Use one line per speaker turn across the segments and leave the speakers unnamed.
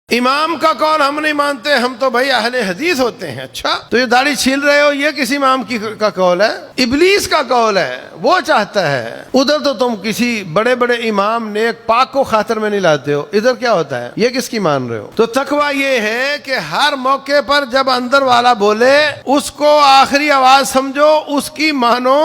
امام کا قول ہم نہیں مانتے، ہم تو بھائی اہل حدیث ہوتے ہیں۔ اچھا، تو یہ داڑھی چھیل رہے ہو، یہ کسی امام کا قول ہے؟ ابلیس کا قول ہے، وہ چاہتا ہے۔ ادھر تو تم کسی بڑے بڑے امام نیک پاک کو خاطر میں نہیں لاتے ہو، ادھر کیا ہوتا ہے؟ یہ کس کی مان رہے ہو؟ تو تقویٰ یہ ہے کہ ہر موقع پر جب اندر والا بولے اس کو آخری آواز سمجھو، اس کی مانو،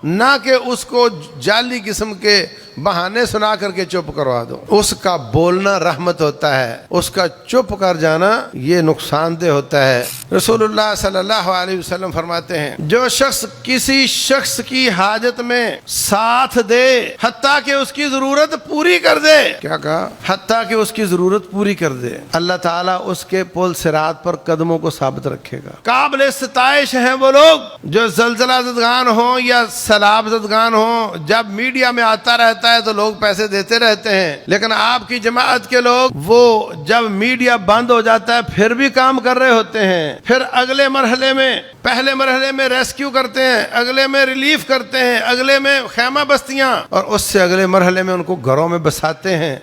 نہ کہ اس کو جعلی قسم کے بہانے سنا کر کے چپ کروا دو۔ اس کا بولنا رحمت ہوتا ہے، اس کا چپ کر جانا یہ نقصان دہ ہوتا ہے۔ رسول اللہ صلی اللہ علیہ وسلم فرماتے ہیں، جو شخص کسی شخص کی حاجت میں ساتھ دے حتیٰ کہ اس کی ضرورت پوری کر دے، کیا کہا؟ حتیٰ کہ اس کی ضرورت پوری کر دے، اللہ تعالیٰ اس کے پل صراط پر قدموں کو ثابت رکھے گا۔ قابل ستائش ہیں وہ لوگ جو زلزلہ زدگان ہوں یا سیلاب زدگان ہوں، جب میڈیا میں آتا رہتا ہے تو لوگ پیسے دیتے رہتے ہیں، لیکن آپ کی جماعت کے لوگ وہ جب میڈیا بند ہو جاتا ہے پھر بھی کام کر رہے ہوتے ہیں، پھر اگلے مرحلے میں، پہلے مرحلے میں ریسکیو کرتے ہیں، اگلے میں ریلیف کرتے ہیں، اگلے میں خیمہ بستیاں، اور اس سے اگلے مرحلے میں ان کو گھروں میں بساتے ہیں۔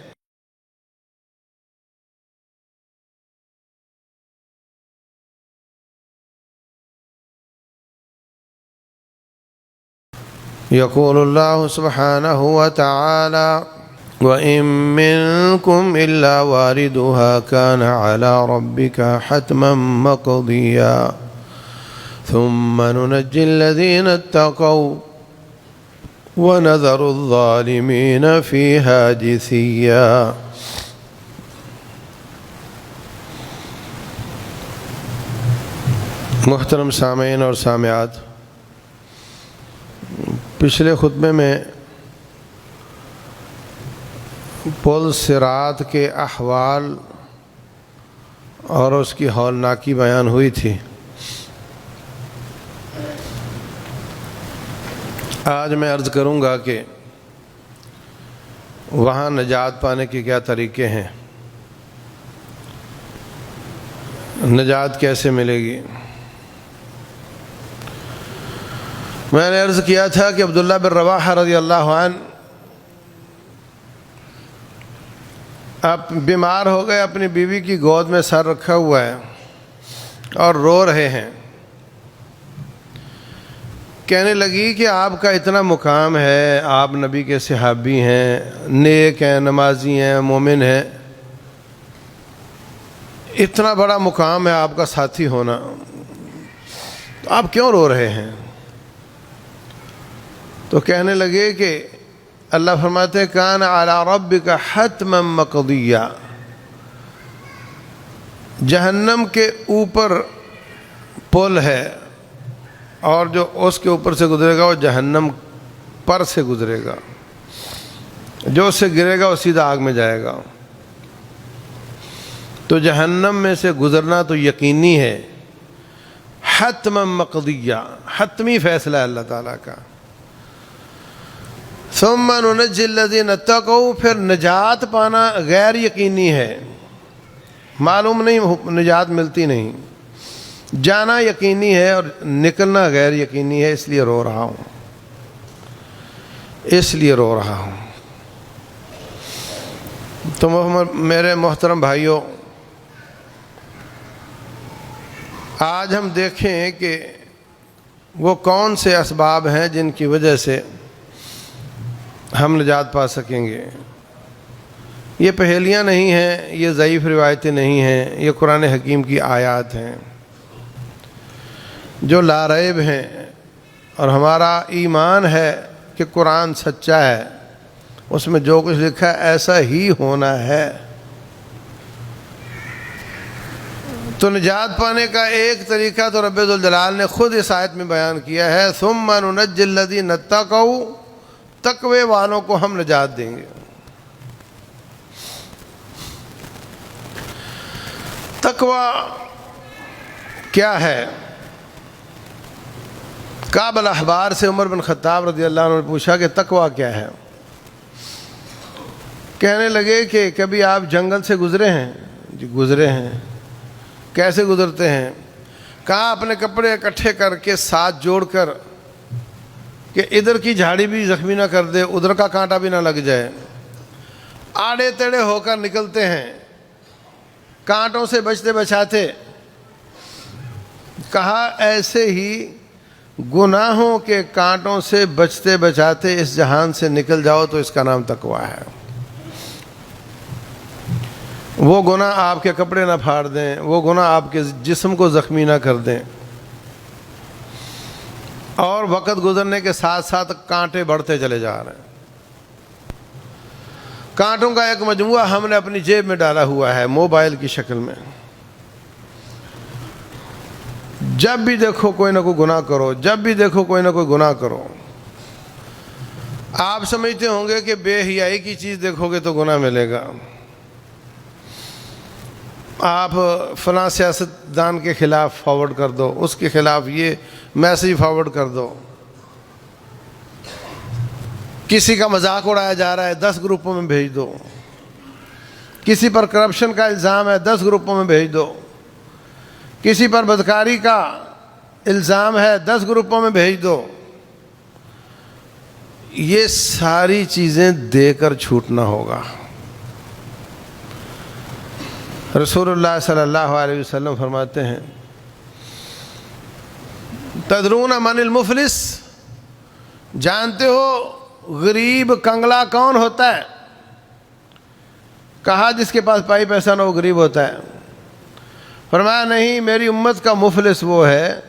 يقول الله سبحانه وتعالى: وَإِن مِّنكُمْ إِلَّا وَارِدُهَا كَانَ عَلَى رَبِّكَ حَتْمًا مَّقْضِيًّا ثُمَّ نُنَجِّي الَّذِينَ اتَّقَوْا وَنَذَرُ الظَّالِمِينَ فِيهَا جِثِيًّا۔ محترم سامعین اور سامعات، پچھلے خطبے میں پل صراط کے احوال اور اس کی ہولناکی بیان ہوئی تھی۔ آج میں عرض کروں گا کہ وہاں نجات پانے کے کیا طریقے ہیں، نجات کیسے ملے گی۔ میں نے عرض کیا تھا کہ عبداللہ بن رواحہ رضی اللہ عنہ اب بیمار ہو گئے، اپنی بیوی کی گود میں سر رکھا ہوا ہے اور رو رہے ہیں۔ کہنے لگی کہ آپ کا اتنا مقام ہے، آپ نبی کے صحابی ہیں، نیک ہیں، نمازی ہیں، مومن ہیں، اتنا بڑا مقام ہے آپ کا ساتھی ہونا، تو آپ کیوں رو رہے ہیں؟ تو کہنے لگے کہ اللہ فرماتے ہیں کان علی ربک حتما مقضیا، جہنم کے اوپر پل ہے اور جو اس کے اوپر سے گزرے گا وہ جہنم پر سے گزرے گا، جو اس سے گرے گا وہ سیدھا آگ میں جائے گا۔ تو جہنم میں سے گزرنا تو یقینی ہے، حتما مقضیا، حتمی فیصلہ ہے اللہ تعالیٰ کا۔ ثم ننجی الذین اتقوا، پھر نجات پانا غیر یقینی ہے، معلوم نہیں، نجات ملتی نہیں، جانا یقینی ہے اور نکلنا غیر یقینی ہے، اس لیے رو رہا ہوں، اس لیے رو رہا ہوں۔ تو میرے محترم بھائیوں، آج ہم دیکھیں کہ وہ کون سے اسباب ہیں جن کی وجہ سے ہم نجات پا سکیں گے۔ یہ پہیلیاں نہیں ہیں، یہ ضعیف روایتیں نہیں ہیں، یہ قرآن حکیم کی آیات ہیں جو لا ریب ہیں، اور ہمارا ایمان ہے کہ قرآن سچا ہے، اس میں جو کچھ لکھا ہے ایسا ہی ہونا ہے۔ تو نجات پانے کا ایک طریقہ تو رب ذوالجلال نے خود اس آیت میں بیان کیا ہے، ثم ننجی الذین اتقوا، تقوی والوں کو ہم نجات دیں گے۔ تقوی کیا ہے؟ کعب الاحبار سے عمر بن خطاب رضی اللہ عنہ نے پوچھا کہ تقوی کیا ہے؟ کہنے لگے کہ کبھی آپ جنگل سے گزرے ہیں؟ جی گزرے ہیں۔ کیسے گزرتے ہیں؟ کہا اپنے کپڑے اکٹھے کر کے ساتھ جوڑ کر کہ ادھر کی جھاڑی بھی زخمی نہ کر دے، ادھر کا کانٹا بھی نہ لگ جائے، آڑے تیڑے ہو کر نکلتے ہیں۔ کانٹوں سے بچتے بچاتے. کہا ایسے ہی گناہوں کے کانٹوں سے بچتے بچاتے اس جہان سے نکل جاؤ تو اس کا نام تقویٰ ہے. وہ گناہ آپ کے کپڑے نہ پھاڑ دیں، وہ گناہ آپ کے جسم کو زخمی نہ کر دیں، اور وقت گزرنے کے ساتھ ساتھ کانٹے بڑھتے چلے جا رہے ہیں. کانٹوں کا ایک مجموعہ ہم نے اپنی جیب میں ڈالا ہوا ہے موبائل کی شکل میں. جب بھی دیکھو کوئی نہ کوئی گناہ کرو، جب بھی دیکھو کوئی نہ کوئی گناہ کرو. آپ سمجھتے ہوں گے کہ بے حیائی کی چیز دیکھو گے تو گناہ ملے گا. آپ فلاں سیاستدان کے خلاف فارورڈ کر دو، اس کے خلاف یہ میسیج فارورڈ کر دو. کسی کا مذاق اڑایا جا رہا ہے 10 گروپوں میں بھیج دو. کسی پر کرپشن کا الزام ہے 10 گروپوں میں بھیج دو. کسی پر بدکاری کا الزام ہے 10 گروپوں میں بھیج دو. یہ ساری چیزیں دے کر چھوٹنا ہوگا. رسول اللہ صلی اللہ علیہ وسلم فرماتے ہیں تدرون من المفلس، جانتے ہو غریب کنگلا کون ہوتا ہے؟ کہا جس کے پاس پائی پیسہ نہ وہ غریب ہوتا ہے. فرمایا نہیں، میری امت کا مفلس وہ ہے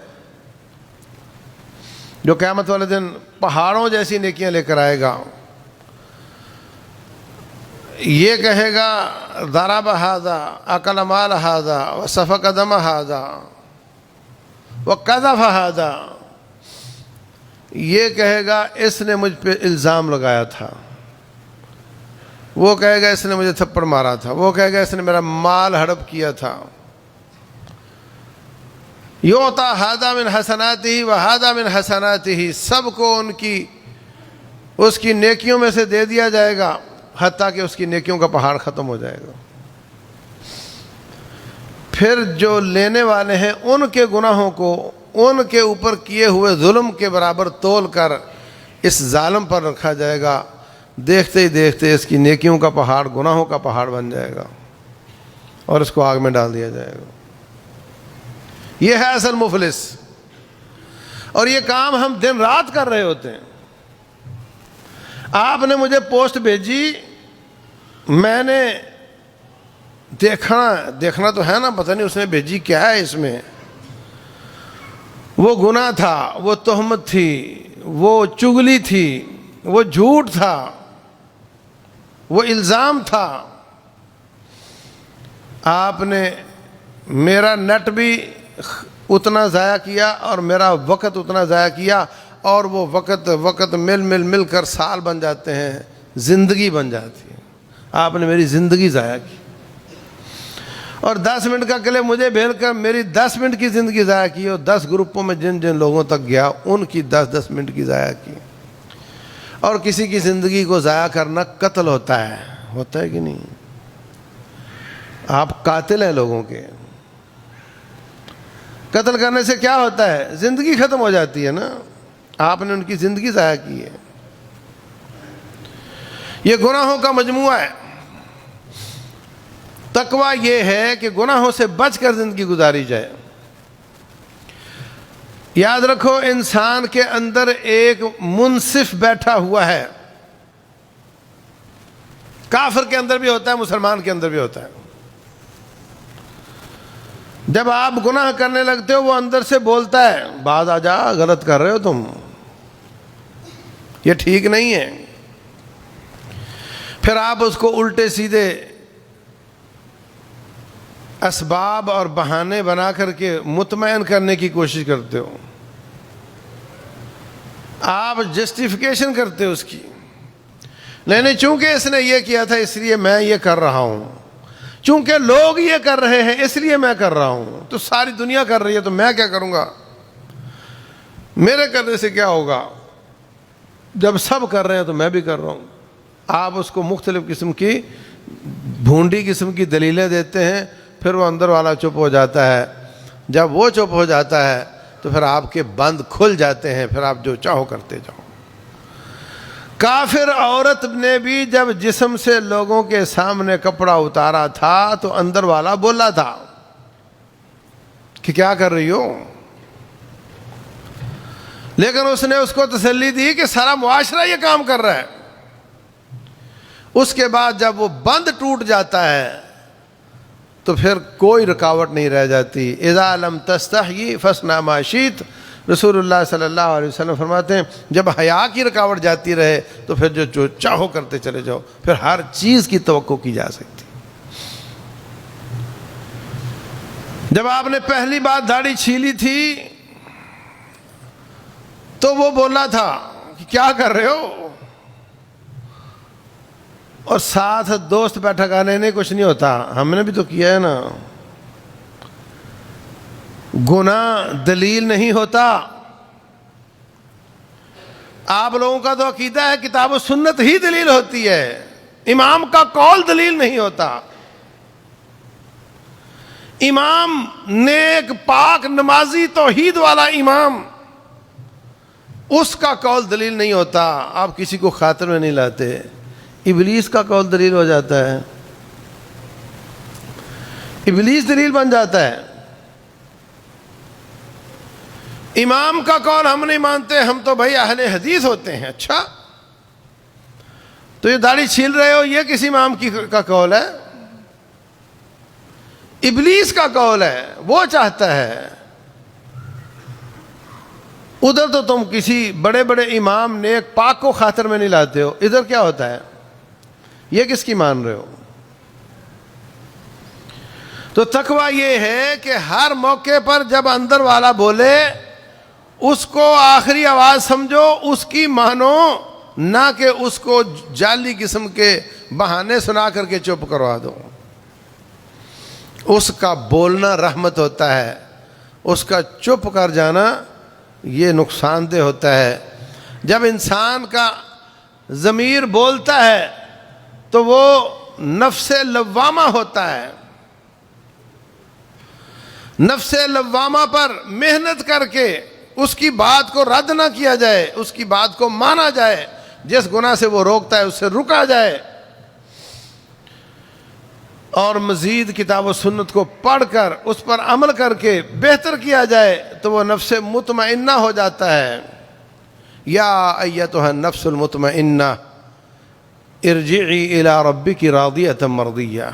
جو قیامت والے دن پہاڑوں جیسی نیکیاں لے کر آئے گا. یہ کہے گا ضرب ھذا اکل مال ھذا وسفک دم ھذا وقذف ھذا. یہ کہے گا اس نے مجھ پہ الزام لگایا تھا، وہ کہے گا اس نے مجھے تھپڑ مارا تھا، وہ کہے گا اس نے میرا مال ہڑپ کیا تھا. یعطیٰ ھذا من حسناتہ وھذا من حسناتہ، سب کو اس کی نیکیوں میں سے دے دیا جائے گا حتیٰ کہ اس کی نیکیوں کا پہاڑ ختم ہو جائے گا. پھر جو لینے والے ہیں ان کے گناہوں کو ان کے اوپر کیے ہوئے ظلم کے برابر تول کر اس ظالم پر رکھا جائے گا. دیکھتے ہی دیکھتے اس کی نیکیوں کا پہاڑ گناہوں کا پہاڑ بن جائے گا اور اس کو آگ میں ڈال دیا جائے گا. یہ ہے اصل مفلس. اور یہ کام ہم دن رات کر رہے ہوتے ہیں. آپ نے مجھے پوسٹ بھیجی، میں نے دیکھنا تو ہے نا، پتہ نہیں اس نے بھیجی کیا ہے اس میں. وہ گناہ تھا، وہ تہمت تھی، وہ چغلی تھی، وہ جھوٹ تھا، وہ الزام تھا. آپ نے میرا نیٹ بھی اتنا ضائع کیا اور میرا وقت اتنا ضائع کیا، اور وہ وقت مل کر سال بن جاتے ہیں، زندگی بن جاتی ہے. آپ نے میری زندگی ضائع کی، اور 10 منٹ کا کلپ مجھے بھیج کر میری 10 منٹ کی زندگی ضائع کی، اور 10 گروپوں میں جن لوگوں تک گیا ان کی 10 منٹ کی ضائع کی. اور کسی کی زندگی کو ضائع کرنا قتل ہوتا ہے کہ نہیں؟ آپ قاتل ہیں لوگوں کے. قتل کرنے سے کیا ہوتا ہے؟ زندگی ختم ہو جاتی ہے نا. آپ نے ان کی زندگی ضائع کی ہے. یہ گناہوں کا مجموعہ ہے. تقویٰ یہ ہے کہ گناہوں سے بچ کر زندگی گزاری جائے. یاد رکھو انسان کے اندر ایک منصف بیٹھا ہوا ہے. کافر کے اندر بھی ہوتا ہے، مسلمان کے اندر بھی ہوتا ہے. جب آپ گناہ کرنے لگتے ہو وہ اندر سے بولتا ہے باز آ جا، غلط کر رہے ہو تم، یہ ٹھیک نہیں ہے. پھر آپ اس کو الٹے سیدھے اسباب اور بہانے بنا کر کے مطمئن کرنے کی کوشش کرتے ہو. آپ جسٹیفیکیشن کرتے ہو اس کی، نہیں چونکہ اس نے یہ کیا تھا اس لیے میں یہ کر رہا ہوں، چونکہ لوگ یہ کر رہے ہیں اس لیے میں کر رہا ہوں، تو ساری دنیا کر رہی ہے تو میں کیا کروں گا، میرے کرنے سے کیا ہوگا، جب سب کر رہے ہیں تو میں بھی کر رہا ہوں. آپ اس کو مختلف قسم کی بھونڈی قسم کی دلیلیں دیتے ہیں، پھر وہ اندر والا چپ ہو جاتا ہے. جب وہ چپ ہو جاتا ہے تو پھر آپ کے بند کھل جاتے ہیں، پھر آپ جو چاہو کرتے جاؤ. کافر عورت نے بھی جب جسم سے لوگوں کے سامنے کپڑا اتارا تھا تو اندر والا بولا تھا کہ کیا کر رہی ہو، لیکن اس نے اس کو تسلی دی کہ سارا معاشرہ یہ کام کر رہا ہے۔ اس کے بعد جب وہ بند ٹوٹ جاتا ہے تو پھر کوئی رکاوٹ نہیں رہ جاتی۔ اذا لم تستحی فاصنع ما شئت، رسول اللہ صلی اللہ علیہ وسلم فرماتے ہیں جب حیا کی رکاوٹ جاتی رہے تو پھر جو چاہو کرتے چلے جاؤ، پھر ہر چیز کی توقع کی جا سکتی۔ جب آپ نے پہلی بار داڑھی چھیلی تھی تو وہ بولا تھا کہ کیا کر رہے ہو، اور ساتھ دوست بیٹھا کہا نہیں کچھ نہیں ہوتا، ہم نے بھی تو کیا ہے نا۔ گناہ دلیل نہیں ہوتا۔ آپ لوگوں کا تو عقیدہ ہے کتاب و سنت ہی دلیل ہوتی ہے، امام کا قول دلیل نہیں ہوتا۔ امام نیک پاک نمازی توحید والا امام، اس کا قول دلیل نہیں ہوتا، آپ کسی کو خاطر میں نہیں لاتے۔ ابلیس کا قول دلیل ہو جاتا ہے، ابلیس دلیل بن جاتا ہے۔ امام کا قول ہم نہیں مانتے، ہم تو بھائی اہل حدیث ہوتے ہیں۔ اچھا، تو یہ داڑھی چھیل رہے ہو یہ کسی امام کا قول ہے؟ ابلیس کا قول ہے، وہ چاہتا ہے۔ ادھر تو تم کسی بڑے بڑے امام نیک پاک کو خاطر میں نہیں لاتے ہو، ادھر کیا ہوتا ہے؟ یہ کس کی مان رہے ہو؟ تو تقویٰ یہ ہے کہ ہر موقع پر جب اندر والا بولے اس کو آخری آواز سمجھو، اس کی مانو، نہ کہ اس کو جعلی قسم کے بہانے سنا کر کے چپ کروا دو۔ اس کا بولنا رحمت ہوتا ہے، اس کا چپ کر جانا یہ نقصان دہ ہوتا ہے۔ جب انسان کا ضمیر بولتا ہے تو وہ نفس لوامہ ہوتا ہے۔ نفس لوامہ پر محنت کر کے اس کی بات کو رد نہ کیا جائے، اس کی بات کو مانا جائے، جس گناہ سے وہ روکتا ہے اس سے رکا جائے، اور مزید کتاب و سنت کو پڑھ کر اس پر عمل کر کے بہتر کیا جائے تو وہ نفس مطمئنہ ہو جاتا ہے۔ یا ایتھا النفس المطمئنہ ارجعی الی ربک راضیۃ مرضیہ۔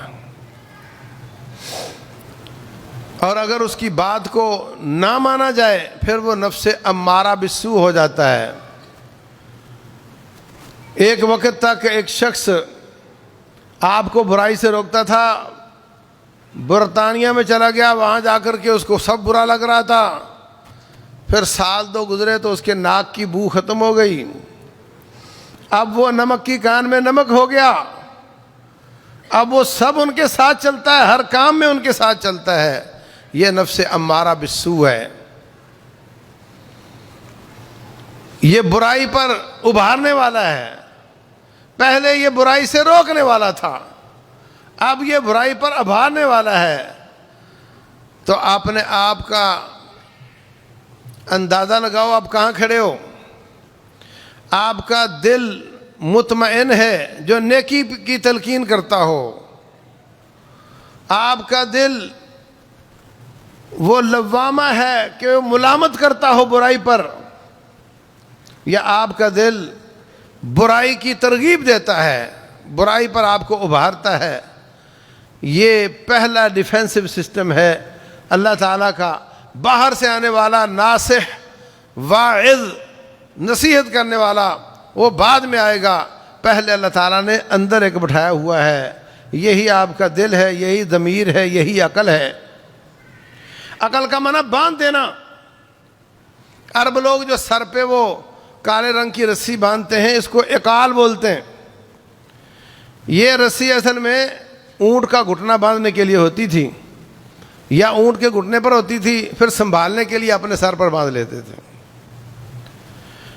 اور اگر اس کی بات کو نہ مانا جائے پھر وہ نفس امارہ بالسوء ہو جاتا ہے۔ ایک وقت تک ایک شخص آپ کو برائی سے روکتا تھا، برطانیہ میں چلا گیا، وہاں جا کر کے اس کو سب برا لگ رہا تھا۔ پھر سال دو گزرے تو اس کے ناک کی بو ختم ہو گئی، اب وہ نمک کی کان میں نمک ہو گیا، اب وہ سب ان کے ساتھ چلتا ہے، ہر کام میں ان کے ساتھ چلتا ہے۔ یہ نفس امارہ بالسوء ہے، یہ برائی پر ابھارنے والا ہے۔ پہلے یہ برائی سے روکنے والا تھا، اب یہ برائی پر ابھارنے والا ہے۔ تو آپ نے آپ کا اندازہ لگاؤ آپ کہاں کھڑے ہو۔ آپ کا دل مطمئن ہے جو نیکی کی تلقین کرتا ہو، آپ کا دل وہ لوامہ ہے کہ وہ ملامت کرتا ہو برائی پر، یا آپ کا دل برائی کی ترغیب دیتا ہے، برائی پر آپ کو ابھارتا ہے۔ یہ پہلا ڈیفینسو سسٹم ہے اللہ تعالیٰ کا۔ باہر سے آنے والا ناصح، واعظ، نصیحت کرنے والا وہ بعد میں آئے گا، پہلے اللہ تعالیٰ نے اندر ایک بٹھایا ہوا ہے۔ یہی آپ کا دل ہے، یہی ضمیر ہے، یہی عقل ہے۔ عقل کا معنی باندھ دینا۔ عرب لوگ جو سر پہ وہ کالے رنگ کی رسی باندھتے ہیں اس کو اقال بولتے ہیں۔ یہ رسی اصل میں اونٹ کا گھٹنا باندھنے کے لیے ہوتی تھی، یا اونٹ کے گھٹنے پر ہوتی تھی، پھر سنبھالنے کے لیے اپنے سر پر باندھ لیتے تھے۔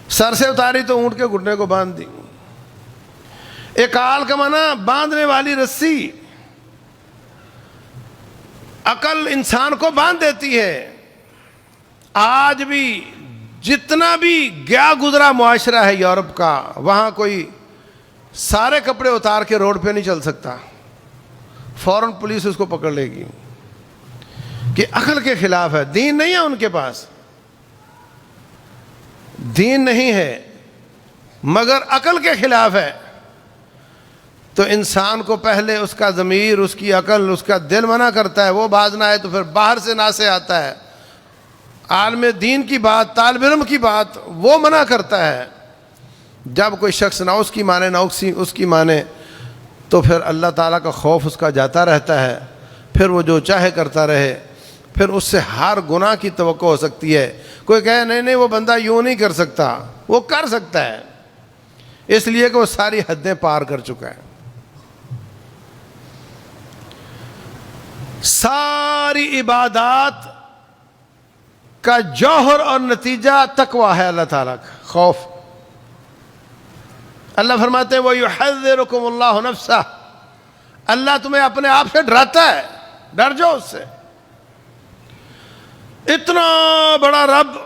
سر سے اتاری تو اونٹ کے گھٹنے کو باندھ دی۔ اقال کا معنی باندھنے والی رسی۔ عقل انسان کو باندھ دیتی ہے۔ آج بھی جتنا بھی گیا گزرا معاشرہ ہے یورپ کا، وہاں کوئی سارے کپڑے اتار کے روڈ پہ نہیں چل سکتا، فوراً پولیس اس کو پکڑ لے گی کہ عقل کے خلاف ہے، دین نہیں ہے ان کے پاس، دین نہیں ہے مگر عقل کے خلاف ہے۔ تو انسان کو پہلے اس کا ضمیر، اس کی عقل، اس کا دل منع کرتا ہے، وہ باز نہ آئے تو پھر باہر سے نہ سے آتا ہے، عالم دین کی بات، طالب علم کی بات وہ منع کرتا ہے۔ جب کوئی شخص نہ اس کی مانے نہ اس کی مانے تو پھر اللہ تعالیٰ کا خوف اس کا جاتا رہتا ہے، پھر وہ جو چاہے کرتا رہے، پھر اس سے ہر گناہ کی توقع ہو سکتی ہے۔ کوئی کہے نہیں وہ بندہ یوں نہیں کر سکتا، وہ کر سکتا ہے، اس لیے کہ وہ ساری حدیں پار کر چکا ہے۔ ساری عبادات کا جوہر اور نتیجہ تقویٰ ہے، اللہ تعالیٰ کا خوف۔ اللہ فرماتے ہیں وَيُحَذِّرُكُمُ اللَّهُ نَفْسَهُ، اللہ تمہیں اپنے آپ سے ڈراتا ہے، ڈر جاؤ اس سے۔ اتنا بڑا رب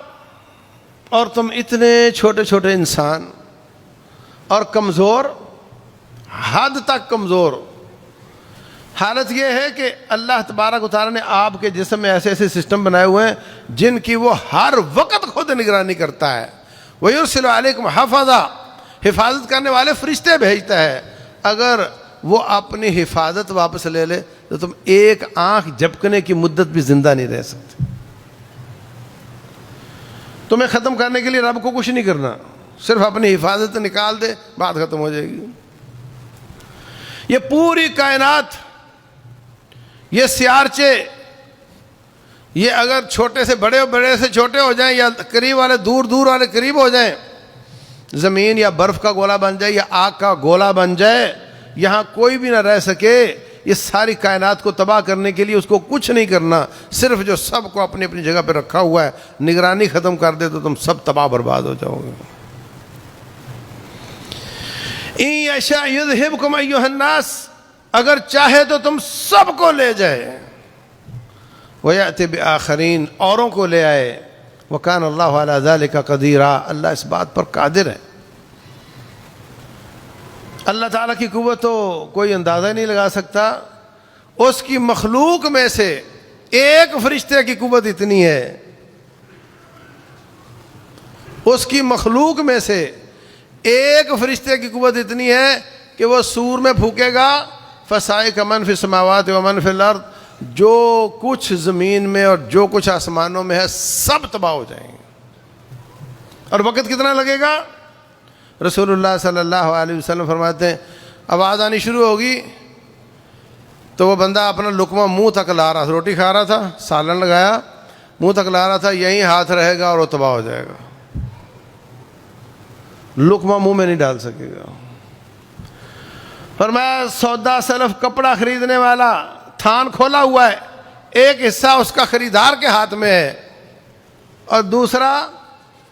اور تم اتنے چھوٹے چھوٹے انسان اور کمزور، حد تک کمزور۔ حالت یہ ہے کہ اللہ تبارک و تعالیٰ نے آپ کے جسم میں ایسے ایسے سسٹم بنائے ہوئے ہیں جن کی وہ ہر وقت خود نگرانی کرتا ہے۔ وَيُرْسِلُ عَلَيْكُمْ حَفَظًا، حفاظت کرنے والے فرشتے بھیجتا ہے۔ اگر وہ اپنی حفاظت واپس لے لے تو تم ایک آنکھ جھپکنے کی مدت بھی زندہ نہیں رہ سکتے۔ تمہیں ختم کرنے کے لیے رب کو کچھ نہیں کرنا، صرف اپنی حفاظت نکال دے، بات ختم ہو جائے گی۔ یہ پوری کائنات، یہ سیارچے، یہ اگر چھوٹے سے بڑے، بڑے سے چھوٹے ہو جائیں، یا قریب والے دور، دور والے قریب ہو جائیں، زمین یا برف کا گولا بن جائے یا آگ کا گولا بن جائے، یہاں کوئی بھی نہ رہ سکے، یہ ساری کائنات کو تباہ کرنے کے لیے اس کو کچھ نہیں کرنا، صرف جو سب کو اپنی اپنی جگہ پہ رکھا ہوا ہے نگرانی ختم کر دے تو تم سب تباہ برباد ہو جاؤ گے۔ اِن یشاء یذھبکم ایھا الناس، اگر چاہے تو تم سب کو لے جائے، وَيَأْتِ بِآخَرِينَ، اوروں کو لے آئے، وَكَانَ اللَّهُ عَلَى ذَلِكَ قَدِيرًا، اللہ اس بات پر قادر ہے۔ اللہ تعالیٰ کی قوت تو کوئی اندازہ نہیں لگا سکتا، اس کی مخلوق میں سے ایک فرشتے کی قوت اتنی ہے، اس کی مخلوق میں سے ایک فرشتے کی قوت اتنی ہے کہ وہ سور میں پھونکے گا، فَصَائِقَ مَنْ فِي السَّمَاوَاتِ وَمَنْ فِي الْأَرْضِ، جو کچھ زمین میں اور جو کچھ آسمانوں میں ہے سب تباہ ہو جائیں گے۔ اور وقت کتنا لگے گا؟ رسول اللہ صلی اللہ علیہ وسلم فرماتے ہیں آواز آنی شروع ہوگی تو وہ بندہ اپنا لقمہ منہ تک لا رہا تھا، روٹی کھا رہا تھا، سالن لگایا، منہ تک لا رہا تھا، یہیں ہاتھ رہے گا اور وہ تباہ ہو جائے گا، لقمہ منہ میں نہیں ڈال سکے گا۔ فرمایا سودا سلف، کپڑا خریدنے والا، تھان کھولا ہوا ہے، ایک حصہ اس کا خریدار کے ہاتھ میں ہے اور دوسرا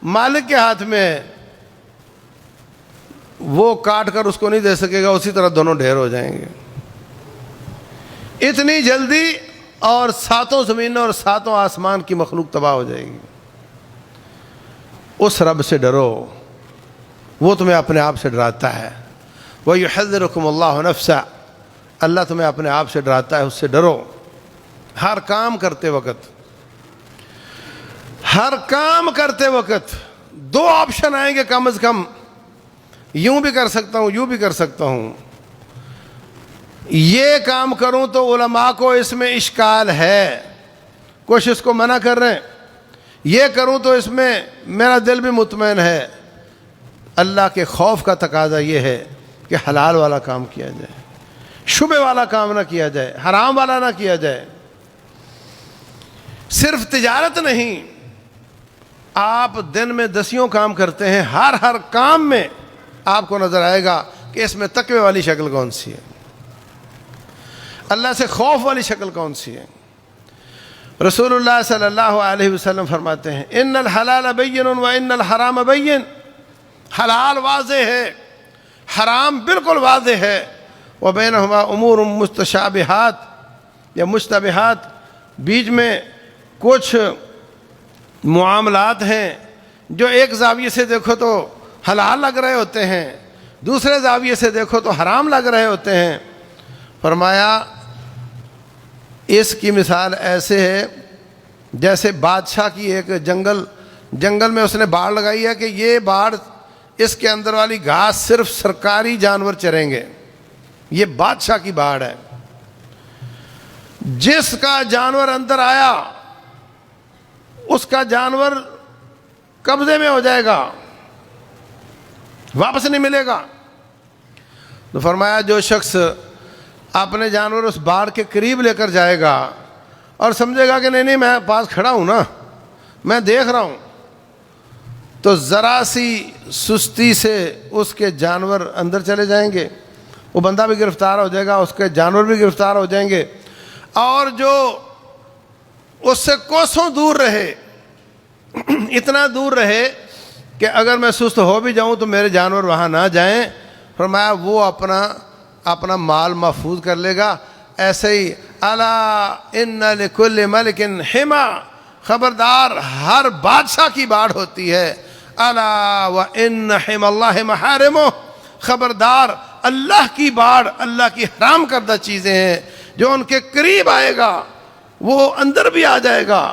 مالک کے ہاتھ میں ہے، وہ کاٹ کر اس کو نہیں دے سکے گا، اسی طرح دونوں ڈھیر ہو جائیں گے۔ اتنی جلدی اور ساتوں زمینوں اور ساتوں آسمان کی مخلوق تباہ ہو جائے گی۔ اس رب سے ڈرو، وہ تمہیں اپنے آپ سے ڈراتا ہے۔ وَيُحَذِّرُكُمُ اللَّهُ نَفْسَهُ، اللہ تمہیں اپنے آپ سے ڈراتا ہے، اس سے ڈرو۔ ہر کام کرتے وقت، ہر کام کرتے وقت دو آپشن آئیں گے کم از کم، یوں بھی کر سکتا ہوں، یوں بھی کر سکتا ہوں۔ یہ کام کروں تو علماء کو اس میں اشکال ہے، کچھ اس کو منع کر رہے ہیں، یہ کروں تو اس میں میرا دل بھی مطمئن ہے۔ اللہ کے خوف کا تقاضا یہ ہے کہ حلال والا کام کیا جائے، شبہ والا کام نہ کیا جائے، حرام والا نہ کیا جائے۔ صرف تجارت نہیں، آپ دن میں 10 کام کرتے ہیں، ہر کام میں آپ کو نظر آئے گا کہ اس میں تقوی والی شکل کون سی ہے، اللہ سے خوف والی شکل کون سی ہے۔ رسول اللہ صلی اللہ علیہ وسلم فرماتے ہیں ان الحلال بین و ان الحرام بین، حلال واضح ہے، حرام بالکل واضح ہے، وبینہما امور مستشابہات یا مشتبہات، بیچ میں کچھ معاملات ہیں جو ایک زاویے سے دیکھو تو حلال لگ رہے ہوتے ہیں، دوسرے زاویے سے دیکھو تو حرام لگ رہے ہوتے ہیں۔ فرمایا اس کی مثال ایسے ہے جیسے بادشاہ کی ایک جنگل میں اس نے باڑ لگائی ہے کہ یہ باڑ، اس کے اندر والی گھاس صرف سرکاری جانور چریں گے، یہ بادشاہ کی باڑ ہے۔ جس کا جانور اندر آیا اس کا جانور قبضے میں ہو جائے گا، واپس نہیں ملے گا۔ تو فرمایا جو شخص اپنے جانور اس باڑ کے قریب لے کر جائے گا اور سمجھے گا کہ نہیں میں پاس کھڑا ہوں نا، میں دیکھ رہا ہوں، تو ذرا سی سستی سے اس کے جانور اندر چلے جائیں گے، وہ بندہ بھی گرفتار ہو جائے گا، اس کے جانور بھی گرفتار ہو جائیں گے۔ اور جو اس سے کوسوں دور رہے، اتنا دور رہے کہ اگر میں سست ہو بھی جاؤں تو میرے جانور وہاں نہ جائیں، فرمایا وہ اپنا مال محفوظ کر لے گا۔ ایسے ہی الا ان لکل ملک حما، خبردار ہر بادشاہ کی باڑ ہوتی ہے۔ الا وان حم اللہ محارمہ، خبردار اللہ کی باڑ اللہ کی حرام کردہ چیزیں ہیں، جو ان کے قریب آئے گا وہ اندر بھی آ جائے گا،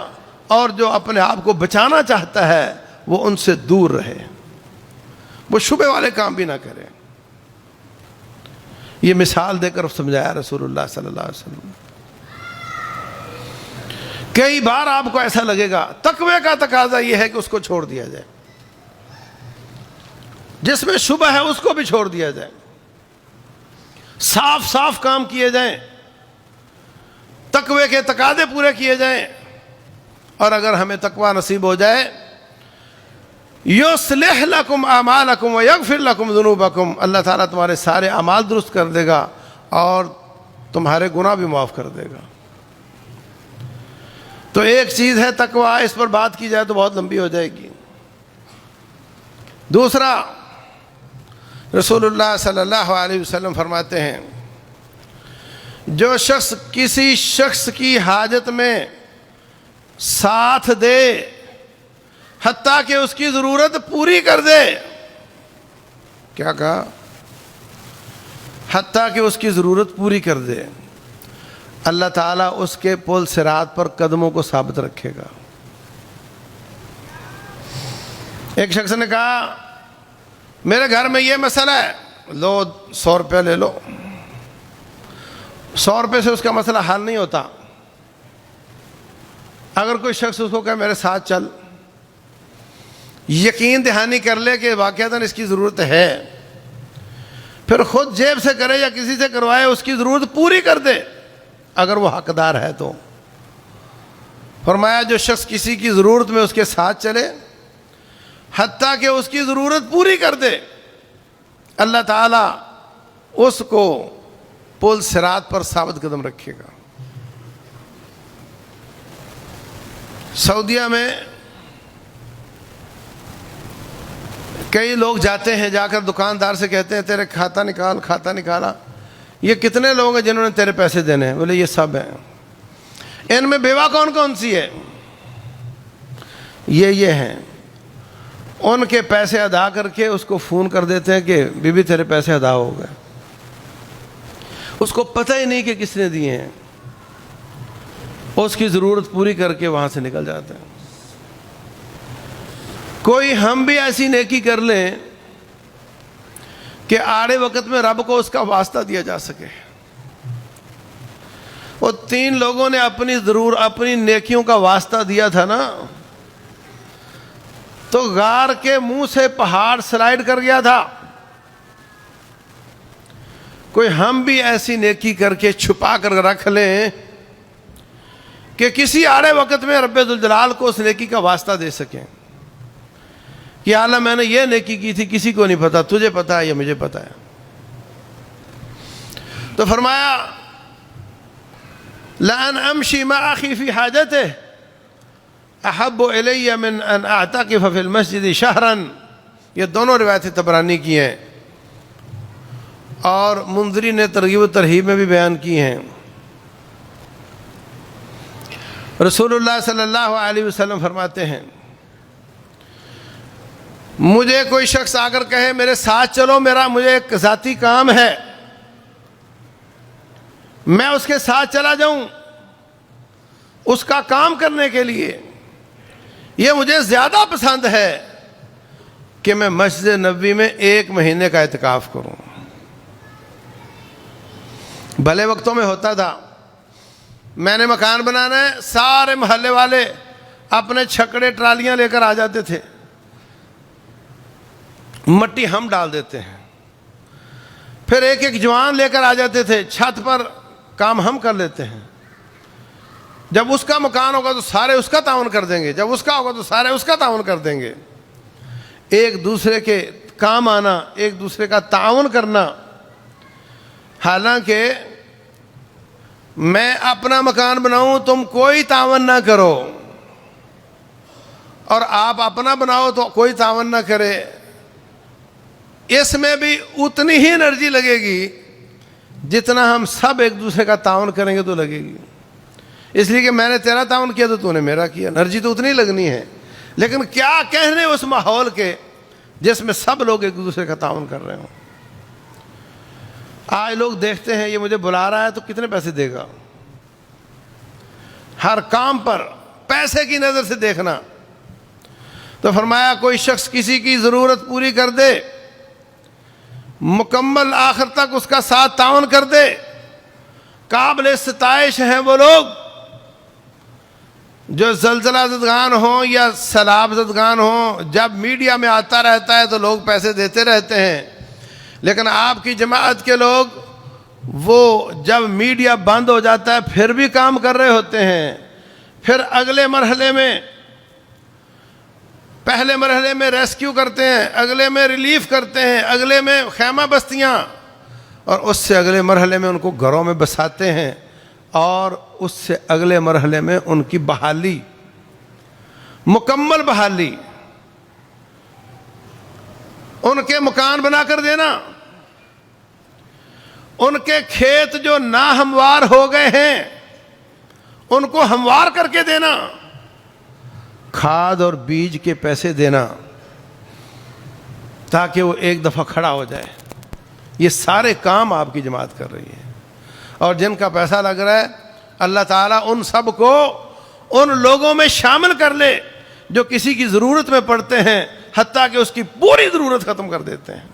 اور جو اپنے آپ کو بچانا چاہتا ہے وہ ان سے دور رہے، وہ شبہ والے کام بھی نہ کرے۔ یہ مثال دے کر سمجھایا رسول اللہ صلی اللہ علیہ وسلم۔ کئی بار آپ کو ایسا لگے گا، تقوی کا تقاضا یہ ہے کہ اس کو چھوڑ دیا جائے، جس میں شبہ ہے اس کو بھی چھوڑ دیا جائے، صاف صاف کام کیے جائیں، تقوی کے تقاضے پورے کیے جائیں۔ اور اگر ہمیں تقوی نصیب ہو جائے، یصلح لکم اعمالکم ویغفر لکم ذنوبکم، اللہ تعالیٰ تمہارے سارے اعمال درست کر دے گا اور تمہارے گناہ بھی معاف کر دے گا۔ تو ایک چیز ہے تقوی، اس پر بات کی جائے تو بہت لمبی ہو جائے گی۔ دوسرا، رسول اللہ صلی اللہ علیہ وسلم فرماتے ہیں جو شخص کسی شخص کی حاجت میں ساتھ دے حتیٰ کہ اس کی ضرورت پوری کر دے، کیا کہا؟ حتیٰ کہ اس کی ضرورت پوری کر دے، اللہ تعالیٰ اس کے پل صراط پر قدموں کو ثابت رکھے گا۔ ایک شخص نے کہا میرے گھر میں یہ مسئلہ ہے، لو 100 روپے لے لو۔ 100 روپے سے اس کا مسئلہ حل نہیں ہوتا۔ اگر کوئی شخص اس کو کہے میرے ساتھ چل، یقین دہانی کر لے کہ واقعتاً اس کی ضرورت ہے، پھر خود جیب سے کرے یا کسی سے کروائے، اس کی ضرورت پوری کر دے اگر وہ حقدار ہے تو۔ فرمایا جو شخص کسی کی ضرورت میں اس کے ساتھ چلے حتیٰ کہ اس کی ضرورت پوری کر دے، اللہ تعالیٰ اس کو پل صراط پر ثابت قدم رکھے گا۔ سعودیہ میں کئی لوگ جاتے ہیں، جا کر دکاندار سے کہتے ہیں تیرے کھاتا نکال، کھاتا نکالا، یہ کتنے لوگ ہیں جنہوں نے تیرے پیسے دینے ہیں؟ بولے یہ سب ہیں۔ ان میں بیوہ کون کون سی ہے؟ یہ ہیں۔ ان کے پیسے ادا کر کے اس کو فون کر دیتے ہیں کہ بی بی تیرے پیسے ادا ہو گئے، اس کو پتہ ہی نہیں کہ کس نے دیے ہیں، اس کی ضرورت پوری کر کے وہاں سے نکل جاتے ہیں۔ کوئی ہم بھی ایسی نیکی کر لیں کہ آڑے وقت میں رب کو اس کا واسطہ دیا جا سکے۔ وہ 3 لوگوں نے اپنی نیکیوں کا واسطہ دیا تھا نا، تو غار کے منہ سے پہاڑ سلائیڈ کر گیا تھا۔ کوئی ہم بھی ایسی نیکی کر کے چھپا کر رکھ لیں کہ کسی آڑے وقت میں رب ذوالجلال کو اس نیکی کا واسطہ دے سکیں کہ اللہ میں نے یہ نیکی کی تھی، کسی کو نہیں پتا، تجھے پتا ہے یا مجھے پتا ہے۔ تو فرمایا لَأَنْ أَمْشِي مَعَ أَخِي فِي حَاجَتِهِ أَحَبُّ إِلَيَّ مِنْ أَنْ أَعْتَكِفَ فِي الْمَسْجِدِ شَهْرًا۔ یہ دونوں روایتیں طبرانی کی ہیں اور منذری نے ترغیب و ترہیب میں بھی بیان کی ہیں۔ رسول اللہ صلی اللہ علیہ وسلم فرماتے ہیں مجھے کوئی شخص آ کر کہے میرے ساتھ چلو، مجھے ایک ذاتی کام ہے، میں اس کے ساتھ چلا جاؤں اس کا کام کرنے کے لیے، یہ مجھے زیادہ پسند ہے کہ میں مسجد نبوی میں 1 مہینے کا اعتکاف کروں۔ بھلے وقتوں میں ہوتا تھا، میں نے مکان بنانا ہے، سارے محلے والے اپنے چھکڑے ٹرالیاں لے کر آ جاتے تھے، مٹی ہم ڈال دیتے ہیں، پھر ایک ایک جوان لے کر آ جاتے تھے، چھت پر کام ہم کر لیتے ہیں، جب اس کا مکان ہوگا تو سارے اس کا تعاون کر دیں گے، جب اس کا ہوگا تو سارے اس کا تعاون کر دیں گے۔ ایک دوسرے کے کام آنا، ایک دوسرے کا تعاون کرنا۔ حالانکہ میں اپنا مکان بناؤں تم کوئی تعاون نہ کرو، اور آپ اپنا بناؤ تو کوئی تعاون نہ کرے، اس میں بھی اتنی ہی انرجی لگے گی جتنا ہم سب ایک دوسرے کا تعاون کریں گے تو لگے گی۔ اس لیے کہ میں نے تیرا تعاون کیا تو نے میرا کیا، انرجی تو اتنی لگنی ہے، لیکن کیا کہنے اس ماحول کے جس میں سب لوگ ایک دوسرے کا تعاون کر رہے ہوں۔ آج لوگ دیکھتے ہیں یہ مجھے بلا رہا ہے تو کتنے پیسے دے گا، ہر کام پر پیسے کی نظر سے دیکھنا۔ تو فرمایا کوئی شخص کسی کی ضرورت پوری کر دے، مکمل آخر تک اس کا ساتھ تعاون کر دے، قابل ستائش ہیں وہ لوگ جو زلزلہ زدگان ہوں یا سیلاب زدگان ہوں۔ جب میڈیا میں آتا رہتا ہے تو لوگ پیسے دیتے رہتے ہیں، لیکن آپ کی جماعت کے لوگ وہ جب میڈیا بند ہو جاتا ہے پھر بھی کام کر رہے ہوتے ہیں، پھر اگلے مرحلے میں، پہلے مرحلے میں ریسکیو کرتے ہیں، اگلے میں ریلیف کرتے ہیں، اگلے میں خیمہ بستیاں، اور اس سے اگلے مرحلے میں ان کو گھروں میں بساتے ہیں، اور اس سے اگلے مرحلے میں ان کی بحالی، مکمل بحالی، ان کے مکان بنا کر دینا، ان کے کھیت جو ناہموار ہو گئے ہیں ان کو ہموار کر کے دینا، کھاد اور بیج کے پیسے دینا تاکہ وہ ایک دفعہ کھڑا ہو جائے۔ یہ سارے کام آپ کی جماعت کر رہی ہے، اور جن کا پیسہ لگ رہا ہے اللہ تعالیٰ ان سب کو ان لوگوں میں شامل کر لے جو کسی کی ضرورت میں پڑتے ہیں، حتیٰ کہ اس کی پوری ضرورت ختم کر دیتے ہیں،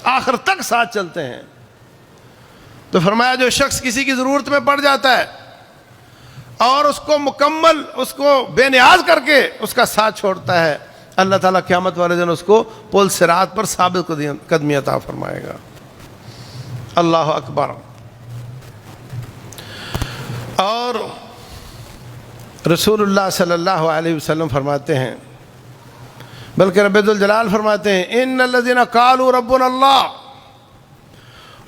آخر تک ساتھ چلتے ہیں۔ تو فرمایا جو شخص کسی کی ضرورت میں پڑ جاتا ہے اور اس کو مکمل، اس کو بے نیاز کر کے اس کا ساتھ چھوڑتا ہے، اللہ تعالیٰ قیامت والے دن اس کو پل صراط پر ثابت قدمی عطا فرمائے گا۔ اللہ اکبر۔ اور رسول اللہ صلی اللہ علیہ وسلم فرماتے ہیں، بلکہ رب ذوالجلال فرماتے ہیں ان الذین قالوا ربنا اللہ،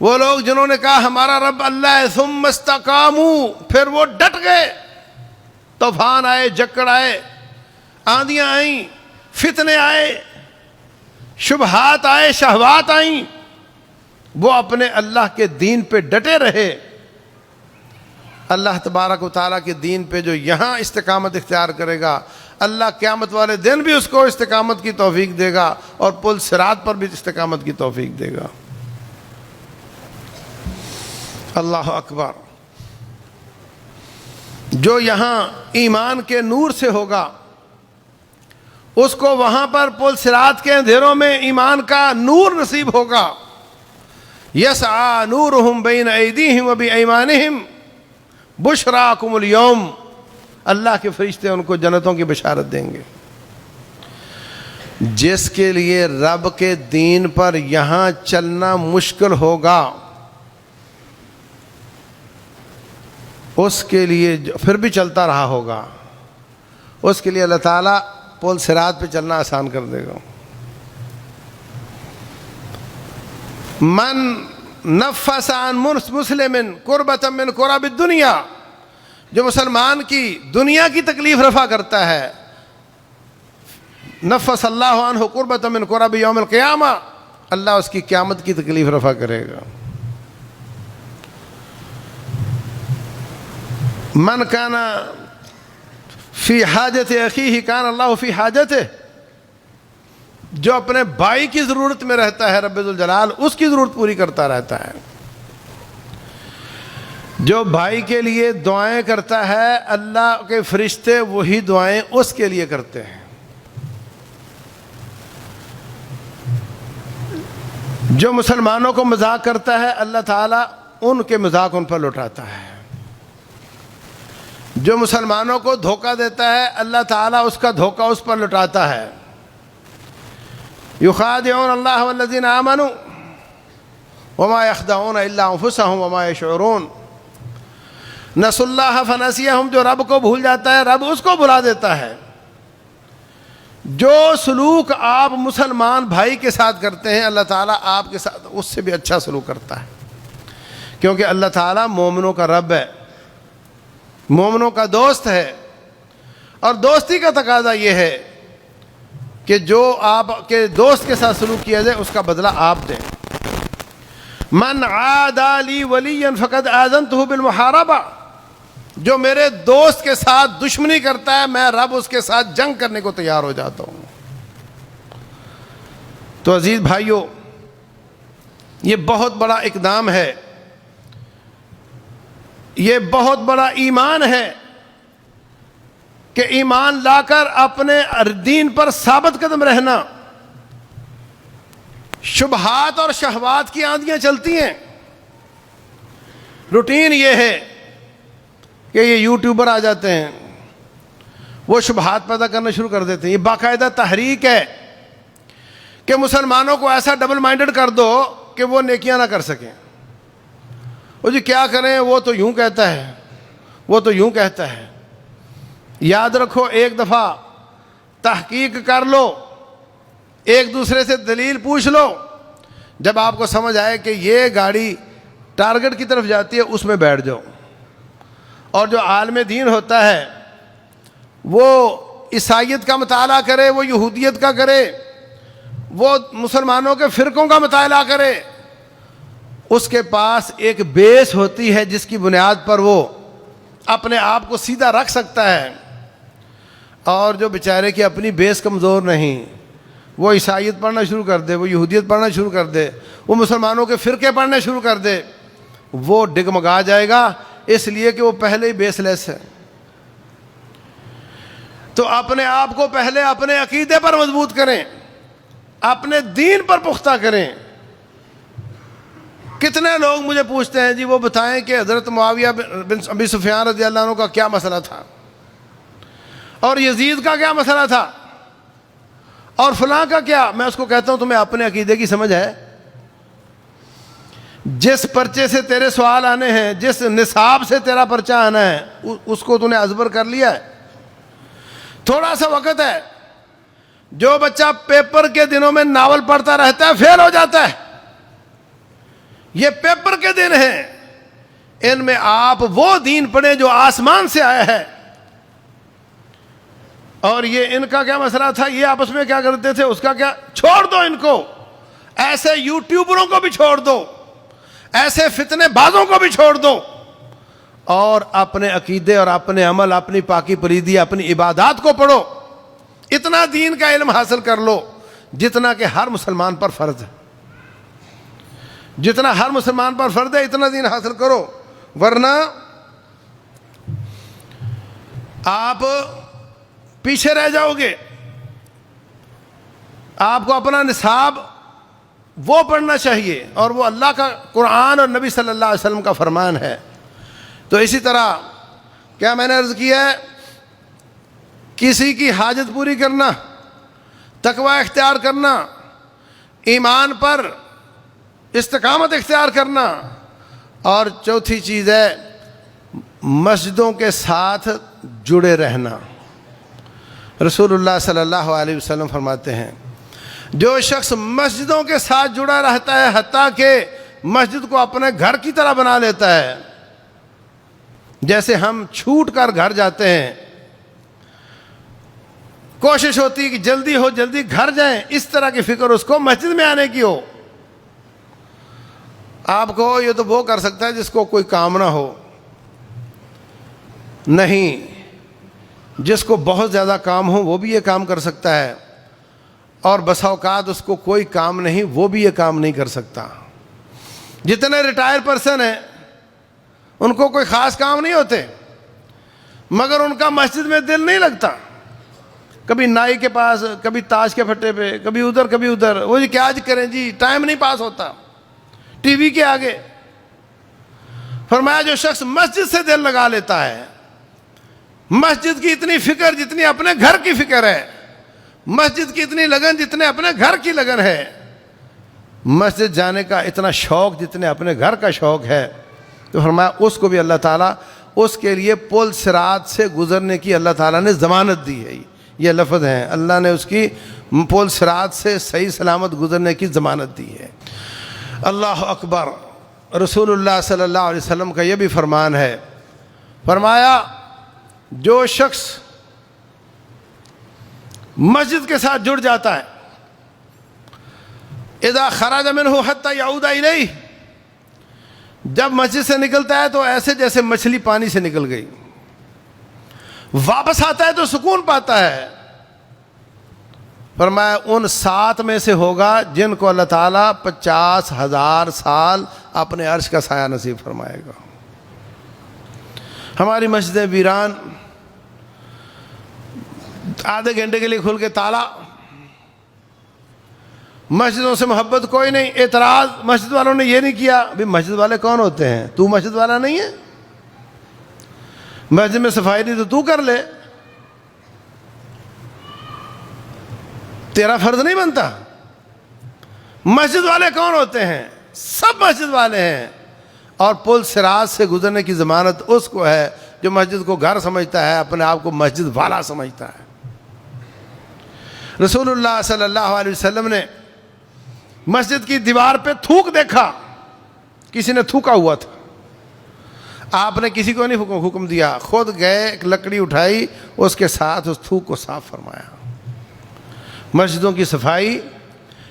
وہ لوگ جنہوں نے کہا ہمارا رب اللہ ہے، ثم استقاموا، پھر وہ ڈٹ گئے، طوفان آئے، جکڑ آئے، آندیاں آئیں، فتنے آئے، شبہات آئے، شہوات آئیں، وہ اپنے اللہ کے دین پہ ڈٹے رہے۔ اللہ تبارک و تعالیٰ کے دین پہ جو یہاں استقامت اختیار کرے گا، اللہ قیامت والے دن بھی اس کو استقامت کی توفیق دے گا، اور پل صراط پر بھی استقامت کی توفیق دے گا۔ اللہ اکبر۔ جو یہاں ایمان کے نور سے ہوگا اس کو وہاں پر پل صراط کے اندھیروں میں ایمان کا نور نصیب ہوگا۔ یسعی نورہم بین ایدیہم و بایمانہم بشراکم اليوم، اللہ کے فرشتے ان کو جنتوں کی بشارت دیں گے۔ جس کے لیے رب کے دین پر یہاں چلنا مشکل ہوگا اس کے لیے پھر بھی چلتا رہا ہوگا، اس کے لیے اللہ تعالیٰ پل صراط پہ چلنا آسان کر دے گا۔ من نفس عن مسلم قربۃ من قرب الدنیا، جو مسلمان کی دنیا کی تکلیف رفع کرتا ہے، نفس اللہ عنہ قربۃ من قرب یوم القیامہ، اللہ اس کی قیامت کی تکلیف رفع کرے گا۔ من کان فی حاجت اخیہ کان اللہ فی حاجتہ، جو اپنے بھائی کی ضرورت میں رہتا ہے رب ذوالجلال اس کی ضرورت پوری کرتا رہتا ہے. جو بھائی کے لیے دعائیں کرتا ہے اللہ کے فرشتے وہی دعائیں اس کے لیے کرتے ہیں. جو مسلمانوں کو مذاق کرتا ہے اللہ تعالیٰ ان کے مذاق ان پر لوٹاتا ہے. جو مسلمانوں کو دھوکہ دیتا ہے اللہ تعالیٰ اس کا دھوکہ اس پر لوٹاتا ہے. یخادعون اللہ والذین آمنوا وما یخدعون الا انفسهم وما یشعرون. نسوا اللہ فنسیہم. جو رب کو بھول جاتا ہے رب اس کو بھلا دیتا ہے. جو سلوک آپ مسلمان بھائی کے ساتھ کرتے ہیں اللہ تعالیٰ آپ کے ساتھ اس سے بھی اچھا سلوک کرتا ہے. کیونکہ اللہ تعالیٰ مومنوں کا رب ہے, مومنوں کا دوست ہے, اور دوستی کا تقاضا یہ ہے کہ جو آپ کے دوست کے ساتھ سلوک کیا جائے اس کا بدلہ آپ دیں. من عادى لي وليا فقد آذنته بالمحاربہ. جو میرے دوست کے ساتھ دشمنی کرتا ہے میں رب اس کے ساتھ جنگ کرنے کو تیار ہو جاتا ہوں. تو عزیز بھائیوں, یہ بہت بڑا اقدام ہے, یہ بہت بڑا ایمان ہے کہ ایمان لا کر اپنے دین پر ثابت قدم رہنا. شبہات اور شہوات کی آندیاں چلتی ہیں. روٹین یہ ہے کہ یہ یوٹیوبر آ جاتے ہیں, وہ شبہات پیدا کرنا شروع کر دیتے ہیں. یہ باقاعدہ تحریک ہے کہ مسلمانوں کو ایسا ڈبل مائنڈڈ کر دو کہ وہ نیکیاں نہ کر سکیں. وہ جی کیا کریں, وہ تو یوں کہتا ہے, وہ تو یوں کہتا ہے. یاد رکھو ایک دفعہ تحقیق کر لو, ایک دوسرے سے دلیل پوچھ لو. جب آپ کو سمجھ آئے کہ یہ گاڑی ٹارگٹ کی طرف جاتی ہے اس میں بیٹھ جاؤ. اور جو عالم دین ہوتا ہے وہ عیسائیت کا مطالعہ کرے, وہ یہودیت کا کرے, وہ مسلمانوں کے فرقوں کا مطالعہ کرے. اس کے پاس ایک بیس ہوتی ہے جس کی بنیاد پر وہ اپنے آپ کو سیدھا رکھ سکتا ہے. اور جو بیچارے کی اپنی بیس کمزور نہیں, وہ عیسائیت پڑھنا شروع کر دے, وہ یہودیت پڑھنا شروع کر دے, وہ مسلمانوں کے فرقے پڑھنے شروع کر دے, وہ ڈگمگا جائے گا, اس لیے کہ وہ پہلے ہی بیس لیس ہے. تو اپنے آپ کو پہلے اپنے عقیدے پر مضبوط کریں, اپنے دین پر پختہ کریں. کتنے لوگ مجھے پوچھتے ہیں جی وہ بتائیں کہ حضرت معاویہ بن ابی سفیان رضی اللہ عنہ کا کیا مسئلہ تھا, اور یزید کا کیا مسئلہ تھا, اور فلاں کا کیا. میں اس کو کہتا ہوں تمہیں اپنے عقیدے کی سمجھ ہے؟ جس پرچے سے تیرے سوال آنے ہیں, جس نصاب سے تیرا پرچہ آنا ہے, اس کو تو نے ازبر کر لیا ہے؟ تھوڑا سا وقت ہے. جو بچہ پیپر کے دنوں میں ناول پڑھتا رہتا ہے فیل ہو جاتا ہے. یہ پیپر کے دن ہیں, ان میں آپ وہ دین پڑھیں جو آسمان سے آیا ہے. اور یہ ان کا کیا مسئلہ تھا, یہ آپس میں کیا کرتے تھے, اس کا کیا, چھوڑ دو ان کو. ایسے یوٹیوبروں کو بھی چھوڑ دو, ایسے فتنے بازوں کو بھی چھوڑ دو, اور اپنے عقیدے اور اپنے عمل, اپنی پاکی پلیدی, اپنی عبادات کو پڑھو. اتنا دین کا علم حاصل کر لو جتنا کہ ہر مسلمان پر فرض ہے. جتنا ہر مسلمان پر فرض ہے اتنا دین حاصل کرو, ورنہ آپ پیچھے رہ جاؤ گے. آپ کو اپنا نصاب وہ پڑھنا چاہیے, اور وہ اللہ کا قرآن اور نبی صلی اللہ علیہ وسلم کا فرمان ہے. تو اسی طرح کیا میں نے عرض کیا ہے, کسی کی حاجت پوری کرنا, تقوی اختیار کرنا, ایمان پر استقامت اختیار کرنا, اور چوتھی چیز ہے مسجدوں کے ساتھ جڑے رہنا. رسول اللہ صلی اللہ علیہ وسلم فرماتے ہیں جو شخص مسجدوں کے ساتھ جڑا رہتا ہے حتیٰ کہ مسجد کو اپنے گھر کی طرح بنا لیتا ہے, جیسے ہم چھوٹ کر گھر جاتے ہیں, کوشش ہوتی ہے کہ جلدی ہو جلدی گھر جائیں, اس طرح کی فکر اس کو مسجد میں آنے کی ہو. آپ کو یہ تو وہ کر سکتا ہے جس کو کوئی کام نہ ہو, نہیں, جس کو بہت زیادہ کام ہو وہ بھی یہ کام کر سکتا ہے. اور بسا اوقات اس کو کوئی کام نہیں، وہ بھی یہ کام نہیں کر سکتا۔ جتنے ریٹائر پرسن ہیں ان کو کوئی خاص کام نہیں ہوتے، مگر ان کا مسجد میں دل نہیں لگتا، کبھی نائی کے پاس، کبھی تاش کے پھٹے پہ، کبھی ادھر کبھی ادھر، وہ جی کیا کریں جی، ٹائم نہیں پاس ہوتا ٹی وی کے آگے۔ فرمایا جو شخص مسجد سے دل لگا لیتا ہے، مسجد کی اتنی فکر جتنی اپنے گھر کی فکر ہے، مسجد کی اتنی لگن جتنے اپنے گھر کی لگن ہے، مسجد جانے کا اتنا شوق جتنے اپنے گھر کا شوق ہے، تو فرمایا اس کو بھی اللہ تعالیٰ اس کے لیے پل صراط سے گزرنے کی اللہ تعالیٰ نے ضمانت دی ہے۔ یہ لفظ ہیں، اللہ نے اس کی پل صراط سے صحیح سلامت گزرنے کی ضمانت دی ہے۔ اللہ اکبر۔ رسول اللہ صلی اللہ علیہ وسلم کا یہ بھی فرمان ہے، فرمایا جو شخص مسجد کے ساتھ جڑ جاتا ہے، اذا خرج منہ حتی یعود الیہ، جب مسجد سے نکلتا ہے تو ایسے جیسے مچھلی پانی سے نکل گئی، واپس آتا ہے تو سکون پاتا ہے۔ فرمایا ان 7 میں سے ہوگا جن کو اللہ تعالیٰ 50,000 سال اپنے عرش کا سایہ نصیب فرمائے گا۔ ہماری مسجدیں ویران، آدھے گھنٹے کے لیے کھل کے تالا، مسجدوں سے محبت کوئی نہیں۔ اعتراض مسجد والوں نے یہ نہیں کیا، بھی مسجد والے کون ہوتے ہیں؟ تو مسجد والا نہیں ہے؟ مسجد میں صفائی نہیں تو کر لے، تیرا فرض نہیں بنتا۔ مسجد والے کون ہوتے ہیں؟ سب مسجد والے ہیں، اور پل صراط سے گزرنے کی ضمانت اس کو ہے جو مسجد کو گھر سمجھتا ہے، اپنے آپ کو مسجد والا سمجھتا ہے۔ رسول اللہ صلی اللہ علیہ وسلم نے مسجد کی دیوار پہ تھوک دیکھا، کسی نے تھوکا ہوا تھا، آپ نے کسی کو نہیں حکم دیا، خود گئے، ایک لکڑی اٹھائی، اس کے ساتھ اس تھوک کو صاف فرمایا۔ مسجدوں کی صفائی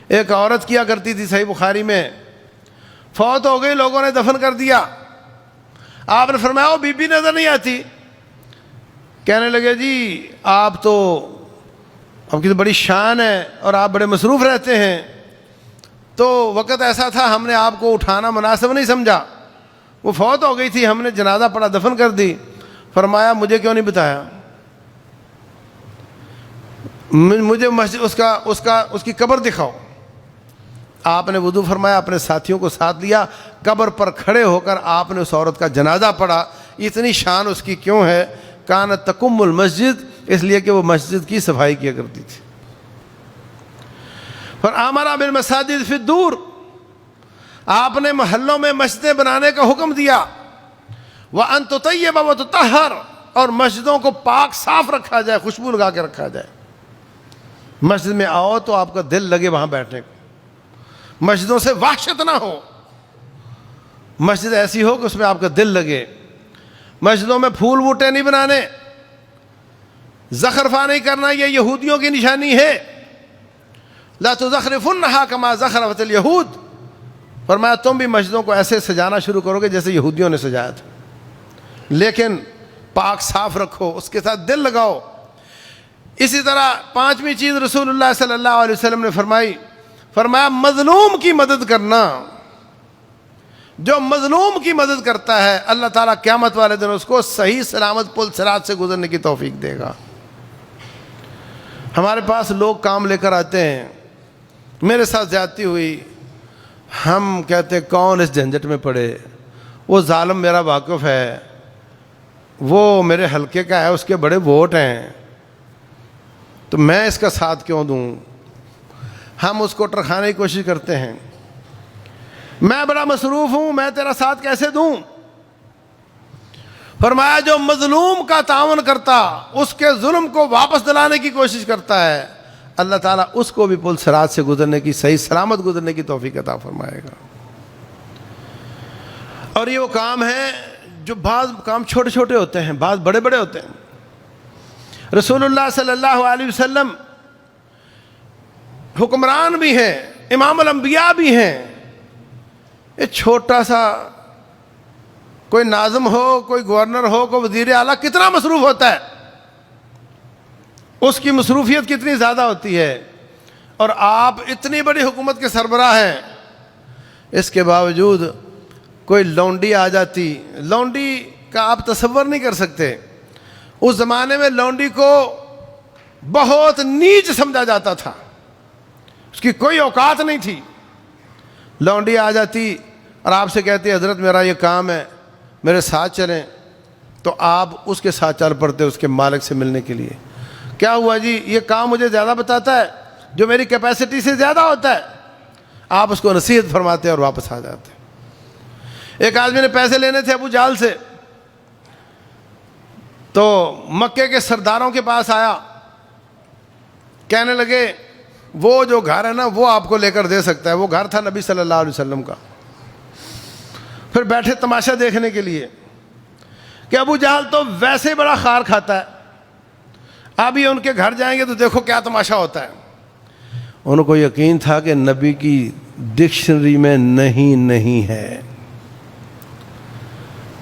ایک عورت کیا کرتی تھی، صحیح بخاری میں، فوت ہو گئی، لوگوں نے دفن کر دیا، آپ نے فرمایا وہ بی بی نظر نہیں آتی؟ کہنے لگے جی آپ تو، آپ کی تو بڑی شان ہے اور آپ بڑے مصروف رہتے ہیں، تو وقت ایسا تھا ہم نے آپ کو اٹھانا مناسب نہیں سمجھا، وہ فوت ہو گئی تھی، ہم نے جنازہ پڑھا، دفن کر دی۔ فرمایا مجھے کیوں نہیں بتایا؟ مجھے مسجد اس کی قبر دکھاؤ۔ آپ نے وضو فرمایا، اپنے ساتھیوں کو ساتھ لیا، قبر پر کھڑے ہو کر آپ نے اس عورت کا جنازہ پڑھا۔ اتنی شان اس کی کیوں ہے؟ کانت تقم المسجد، اس لیے کہ وہ مسجد کی صفائی کیا کرتی تھی۔ اور امر بالمساجد فی الدور، آپ نے محلوں میں مسجدیں بنانے کا حکم دیا۔ وان تطیب وتطہر، اور مسجدوں کو پاک صاف رکھا جائے، خوشبو لگا کے رکھا جائے۔ مسجد میں آؤ تو آپ کا دل لگے وہاں بیٹھنے کو، مسجدوں سے وحشت نہ ہو، مسجد ایسی ہو کہ اس میں آپ کا دل لگے۔ مسجدوں میں پھول بوٹے نہیں بنانے، زخرفہ نہیں کرنا، یہ یہودیوں کی نشانی ہے۔ لا تزخرفنھا کما زخرفت الیہود، فرمایا تم بھی مسجدوں کو ایسے سجانا شروع کرو گے جیسے یہودیوں نے سجایا تھا، لیکن پاک صاف رکھو، اس کے ساتھ دل لگاؤ۔ اسی طرح 5ویں چیز رسول اللہ صلی اللہ علیہ وسلم نے فرمایا مظلوم کی مدد کرنا۔ جو مظلوم کی مدد کرتا ہے اللہ تعالیٰ قیامت والے دن اس کو صحیح سلامت پل صراط سے گزرنے کی توفیق دے گا۔ ہمارے پاس لوگ کام لے کر آتے ہیں، میرے ساتھ زیادتی ہوئی، ہم کہتے کون اس جھنجٹ میں پڑے، وہ ظالم میرا واقف ہے، وہ میرے حلقے کا ہے، اس کے بڑے ووٹ ہیں، تو میں اس کا ساتھ کیوں دوں؟ ہم اس کو ٹرکھانے کی کوشش کرتے ہیں، میں بڑا مصروف ہوں، میں تیرا ساتھ کیسے دوں؟ فرمایا جو مظلوم کا تعاون کرتا، اس کے ظلم کو واپس دلانے کی کوشش کرتا ہے، اللہ تعالیٰ اس کو بھی پل صراط سے گزرنے کی، صحیح سلامت گزرنے کی توفیق عطا فرمائے گا۔ اور یہ وہ کام ہے جو بعض کام چھوٹے چھوٹے ہوتے ہیں، بعض بڑے بڑے ہوتے ہیں۔ رسول اللہ صلی اللہ علیہ وسلم حکمران بھی ہیں، امام الانبیاء بھی ہیں، یہ چھوٹا سا کوئی ناظم ہو، کوئی گورنر ہو، کوئی وزیر اعلیٰ کتنا مصروف ہوتا ہے، اس کی مصروفیت کتنی زیادہ ہوتی ہے۔ اور آپ اتنی بڑی حکومت کے سربراہ ہیں، اس کے باوجود کوئی لونڈی آ جاتی، لونڈی کا آپ تصور نہیں کر سکتے، اس زمانے میں لونڈی کو بہت نیچ سمجھا جاتا تھا، اس کی کوئی اوقات نہیں تھی۔ لونڈی آ جاتی اور آپ سے کہتی حضرت میرا یہ کام ہے، میرے ساتھ چلیں، تو آپ اس کے ساتھ چل پڑتے اس کے مالک سے ملنے کے لیے۔ کیا ہوا جی، یہ کام مجھے زیادہ بتاتا ہے، جو میری کیپیسٹی سے زیادہ ہوتا ہے، آپ اس کو نصیحت فرماتے اور واپس آ جاتے۔ ایک آدمی نے پیسے لینے تھے ابو جہل سے، تو مکے کے سرداروں کے پاس آیا، کہنے لگے وہ جو گھر ہے نا وہ آپ کو لے کر دے سکتا ہے۔ وہ گھر تھا نبی صلی اللہ علیہ وسلم کا۔ پھر بیٹھے تماشا دیکھنے کے لیے کہ ابو جہل تو ویسے ہی بڑا خار کھاتا ہے، اب یہ ان کے گھر جائیں گے تو دیکھو کیا تماشا ہوتا ہے۔ ان کو یقین تھا کہ نبی کی ڈکشنری میں نہیں ہے۔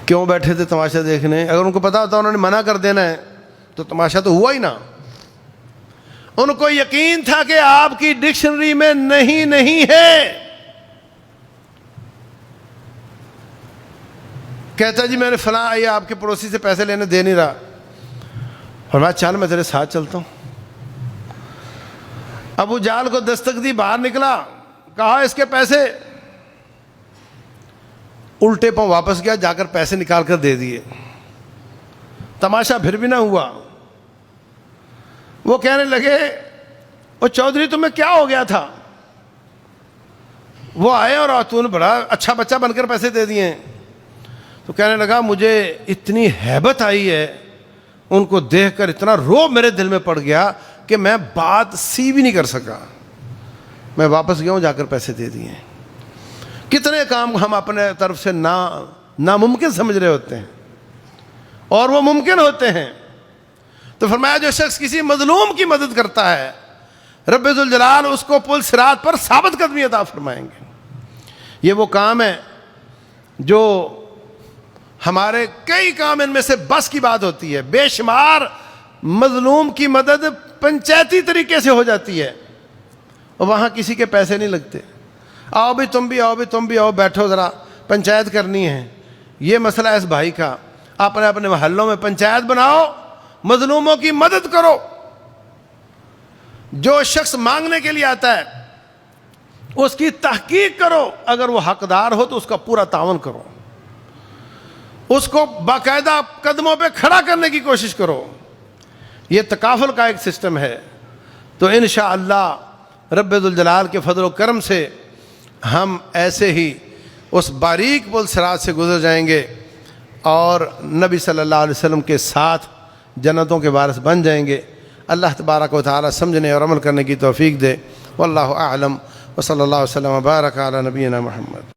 کیوں بیٹھے تھے تماشا دیکھنے؟ اگر ان کو پتا ہوتا انہوں نے منع کر دینا ہے تو تماشا تو ہوا ہی نا۔ ان کو یقین تھا کہ آپ کی ڈکشنری میں نہیں ہے۔ کہتا جی میں نے فلاں آئی آپ کے پڑوسی سے پیسے لینے دے نہیں رہا، فرمایا چل میں تیرے ساتھ چلتا ہوں۔ ابو جہل کو دستک دی، باہر نکلا، کہا اس کے پیسے، الٹے پاؤں واپس گیا، جا کر پیسے نکال کر دے دیے۔ تماشا پھر بھی نہ ہوا۔ وہ کہنے لگے وہ چودھری تمہیں کیا ہو گیا تھا؟ وہ آئے اور تو نے بڑا اچھا بچہ بن کر پیسے دے دیے۔ تو کہنے لگا مجھے اتنی ہیبت آئی ہے، ان کو دیکھ کر اتنا روب میرے دل میں پڑ گیا کہ میں بات سی بھی نہیں کر سکا، میں واپس گیا ہوں، جا کر پیسے دے دیے۔ کتنے کام ہم اپنے طرف سے ناممکن سمجھ رہے ہوتے ہیں اور وہ ممکن ہوتے ہیں۔ تو فرمایا جو شخص کسی مظلوم کی مدد کرتا ہے رب ذوالجلال اس کو پل صراط پر ثابت قدمی عطا فرمائیں گے۔ یہ وہ کام ہے جو ہمارے کئی کام ان میں سے بس کی بات ہوتی ہے۔ بے شمار مظلوم کی مدد پنچایتی طریقے سے ہو جاتی ہے اور وہاں کسی کے پیسے نہیں لگتے۔ آؤ بھی تم بھی آؤ، بھی تم بھی آؤ، بیٹھو ذرا پنچایت کرنی ہے، یہ مسئلہ ہے اس بھائی کا، اپنے اپنے محلوں میں پنچایت بناؤ، مظلوموں کی مدد کرو۔ جو شخص مانگنے کے لیے آتا ہے اس کی تحقیق کرو، اگر وہ حقدار ہو تو اس کا پورا تعاون کرو، اس کو باقاعدہ قدموں پہ کھڑا کرنے کی کوشش کرو۔ یہ تکافل کا ایک سسٹم ہے۔ تو انشاءاللہ رب ذوالجلال کے فضل و کرم سے ہم ایسے ہی اس باریک پل صراط سے گزر جائیں گے اور نبی صلی اللہ علیہ وسلم کے ساتھ جنتوں کے وارث بن جائیں گے۔ اللہ تبارک و تعالی سمجھنے اور عمل کرنے کی توفیق دے۔ واللہ اعلم وصلی اللہ وسلم وبارک علی نبینا محمد۔